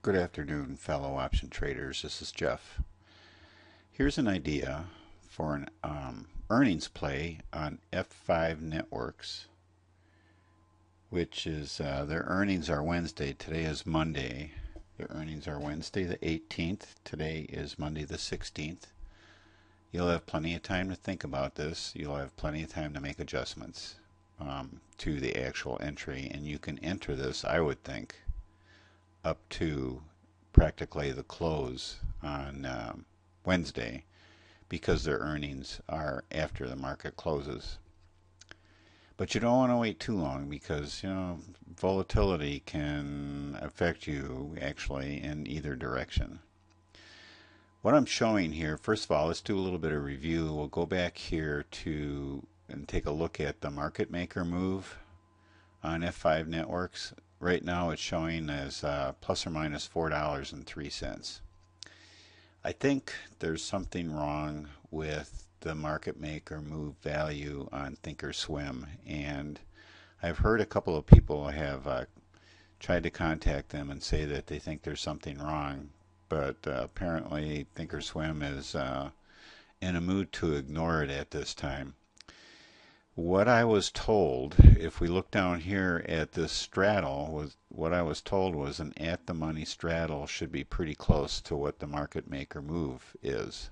Good afternoon, fellow option traders. This is Jeff. Here's an idea for an earnings play on F5 Networks, which is their earnings are Wednesday. Today is Monday. Their earnings are Wednesday the 18th. Today is Monday the 16th. You'll have plenty of time to think about this. You'll have plenty of time to make adjustments to the actual entry, and you can enter this, I would think, up to practically the close on Wednesday, because their earnings are after the market closes. But you don't want to wait too long, because volatility can affect you actually in either direction. What I'm showing here, first of all, let's do a little bit of review. We'll go back here to and take a look at the market maker move on F5 Networks. Right now it's showing as plus or minus $4.03. I think there's something wrong with the market maker move value on Thinkorswim, and I've heard a couple of people have tried to contact them and say that they think there's something wrong, but apparently Thinkorswim is in a mood to ignore it at this time. What I was told, if we look down here at this straddle, what I was told was an at-the-money straddle should be pretty close to what the market maker move is.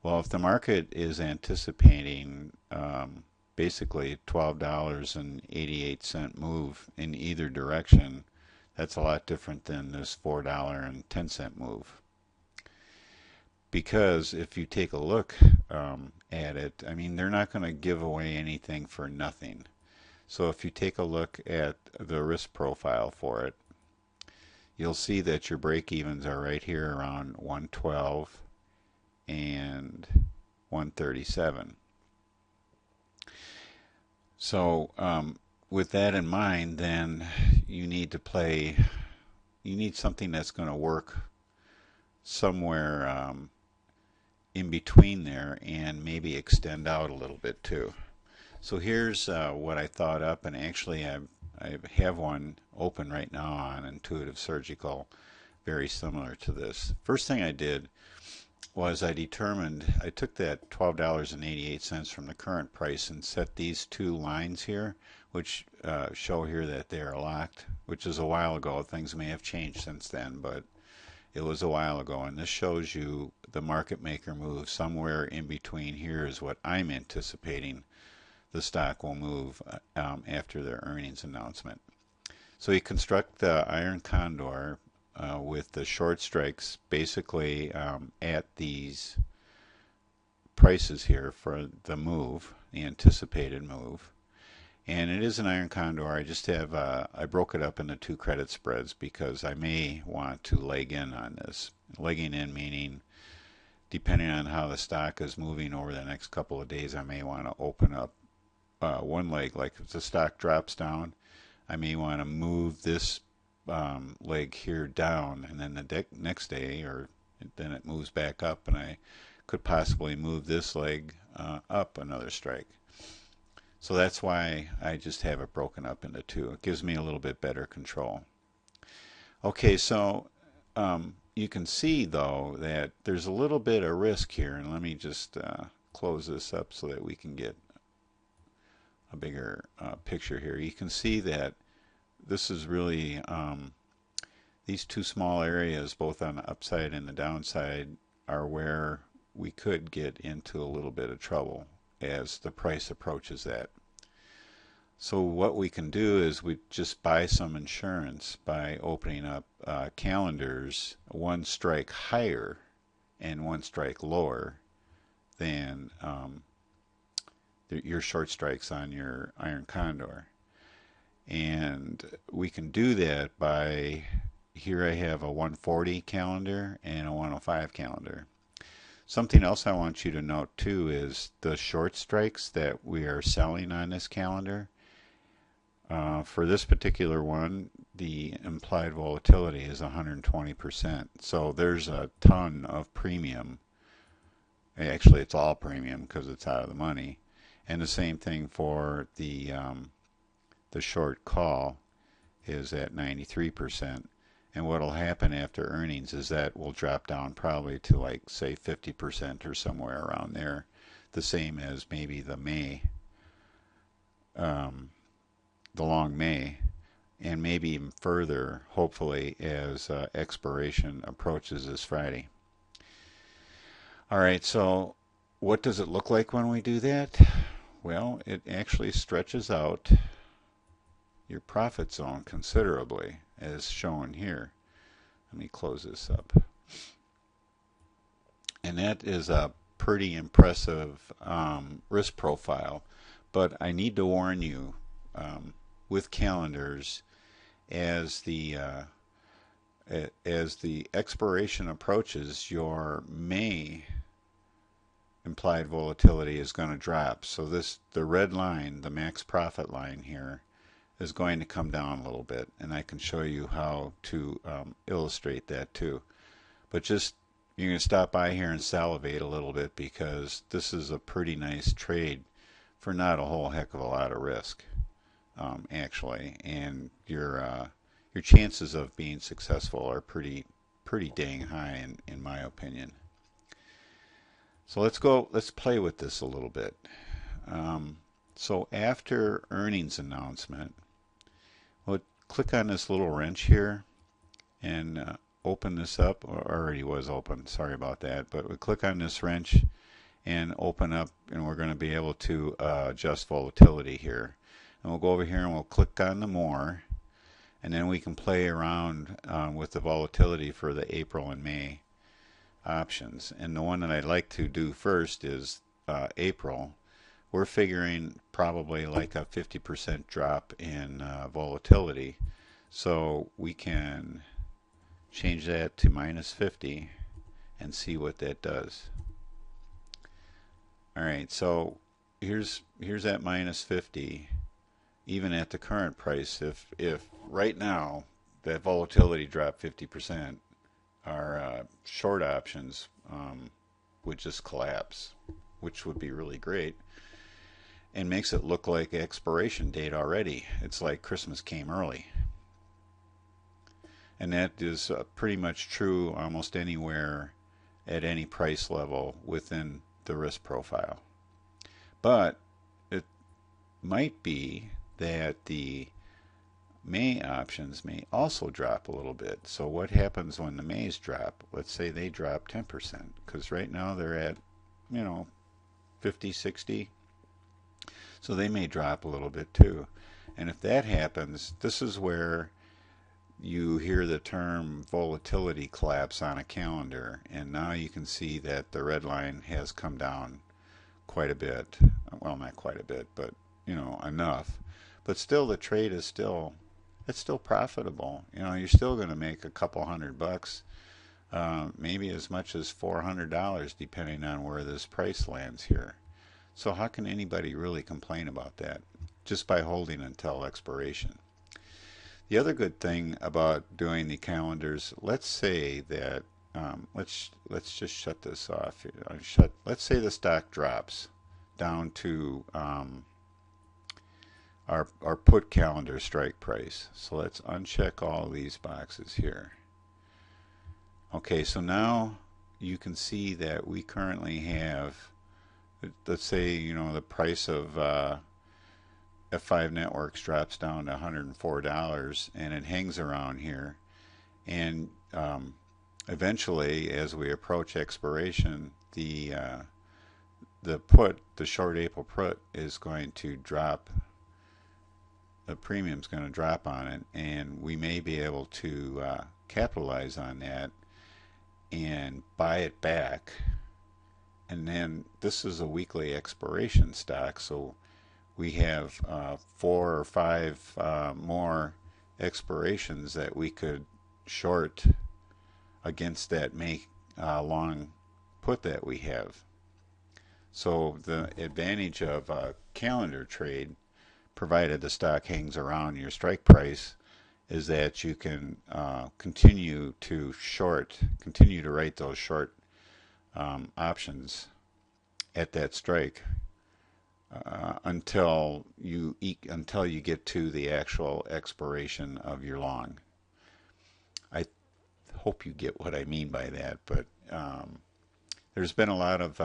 Well, if the market is anticipating basically $12.88 move in either direction, that's a lot different than this $4.10 move. Because if you take a look at it, I mean, they're not going to give away anything for nothing. So if you take a look at the risk profile for it, you'll see that your break-evens are right here around 112 and 137. So with that in mind, then you need something that's going to work somewhere in between there and maybe extend out a little bit too. So here's what I thought up, and actually I have one open right now on Intuitive Surgical very similar to this. First thing I did was I took that $12.88 from the current price and set these two lines here, which show here that they are locked, which is a while ago. Things may have changed since then, but it was a while ago, and this shows you the market maker move. Somewhere in between here is what I'm anticipating the stock will move after their earnings announcement. So you construct the iron condor with the short strikes basically at these prices here for the move, the anticipated move. And it is an iron condor. I just have I broke it up into two credit spreads because I may want to leg in on this. Legging in meaning, depending on how the stock is moving over the next couple of days, I may want to open up one leg. Like if the stock drops down, I may want to move this leg here down, and then the next day, or then it moves back up, and I could possibly move this leg up another strike. So that's why I just have it broken up into two. It gives me a little bit better control. Okay, so you can see though that there's a little bit of risk here, and let me just close this up so that we can get a bigger picture here. You can see that this is really these two small areas, both on the upside and the downside, are where we could get into a little bit of trouble as the price approaches that. So what we can do is we just buy some insurance by opening up calendars one strike higher and one strike lower than your short strikes on your iron condor. And we can do that by, here I have a 140 calendar and a 105 calendar. Something else I want you to note too is the short strikes that we are selling on this calendar. For this particular one, the implied volatility is 120%. So there's a ton of premium. Actually, it's all premium because it's out of the money. And the same thing for the short call is at 93%. And what will happen after earnings is that will drop down probably to like say 50% or somewhere around there, the same as maybe um, the long May, and maybe even further, hopefully, as expiration approaches this Friday. All right, so what does it look like when we do that? Well, it actually stretches out your profit zone considerably, as shown here. Let me close this up. And that is a pretty impressive risk profile. But I need to warn you, with calendars, as the expiration approaches, your May implied volatility is going to drop. So the red line, the max profit line here, is going to come down a little bit, and I can show you how to illustrate that too. But just you're going to stop by here and salivate a little bit, because this is a pretty nice trade for not a whole heck of a lot of risk, actually, and your chances of being successful are pretty dang high in my opinion. So let's play with this a little bit. So after earnings announcement, we'll click on this little wrench here and open this up. Or already was open, sorry about that, but we click on this wrench and open up, and we're going to be able to adjust volatility here. And we'll go over here and we'll click on the more, and then we can play around with the volatility for the April and May options. And the one that I'd like to do first is April. We're figuring probably like a 50% drop in volatility, so we can change that to minus 50 and see what that does. Alright, so here's that minus 50. Even at the current price, if right now that volatility dropped 50%, our short options would just collapse, which would be really great, and makes it look like expiration date already. It's like Christmas came early. And that is pretty much true almost anywhere at any price level within the risk profile. But it might be that the May options may also drop a little bit. So what happens when the Mays drop? Let's say they drop 10%, because right now they're at, 50, 60. So they may drop a little bit too. And if that happens, this is where you hear the term volatility collapse on a calendar, and now you can see that the red line has come down quite a bit. Well, not quite a bit, but enough. But still, the trade is still profitable. You're still going to make a couple $100, maybe as much as $400, depending on where this price lands here. So how can anybody really complain about that just by holding until expiration? The other good thing about doing the calendars, let's say that let's just shut this off. Let's say the stock drops down to our put calendar strike price. So let's uncheck all these boxes here. Okay, so now you can see that we currently have, let's say, the price of F5 Networks drops down to $104, and it hangs around here, and eventually, as we approach expiration, the short April put is going to drop. The premium's going to drop on it, and we may be able to capitalize on that and buy it back. And then this is a weekly expiration stock, so we have 4 or 5 more expirations that we could short against that May long put that we have. So the advantage of a calendar trade, provided the stock hangs around your strike price, is that you can continue to write those short options at that strike until you get to the actual expiration of your long. I hope you get what I mean by that. But there's been a lot of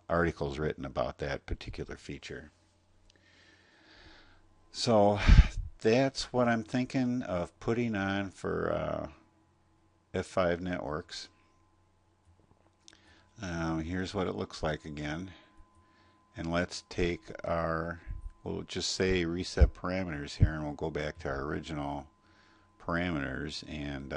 articles written about that particular feature. So that's what I'm thinking of putting on for F5 networks. Here's what it looks like again. And let's take our, we'll just say reset parameters here, and we'll go back to our original parameters and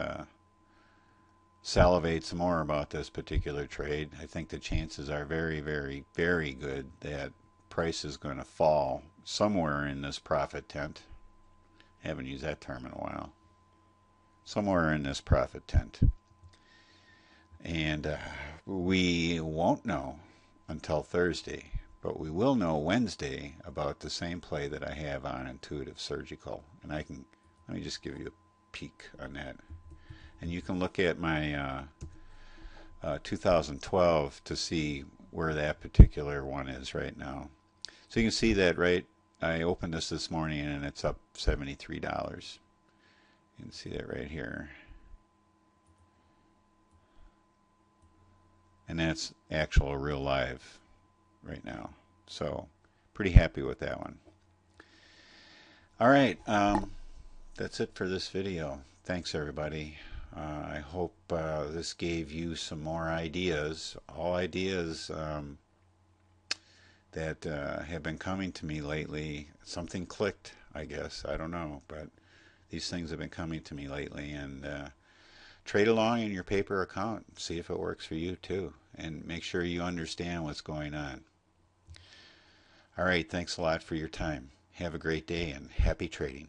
salivate some more about this particular trade. I think the chances are very, very, very good that price is going to fall somewhere in this profit tent. I haven't used that term in a while. Somewhere in this profit tent. And we won't know until Thursday, but we will know Wednesday about the same play that I have on Intuitive Surgical. And let me just give you a peek on that. And you can look at my 2012 to see where that particular one is right now. So you can see that, right? I opened this morning and it's up $73. You can see that right here. And that's actual real live right now. So pretty happy with that one. All right, that's it for this video. Thanks everybody. I hope this gave you some more ideas, all ideas that have been coming to me lately. Something clicked, I guess. I don't know, but these things have been coming to me lately. And trade along in your paper account. See if it works for you too. And make sure you understand what's going on. All right, thanks a lot for your time. Have a great day and happy trading.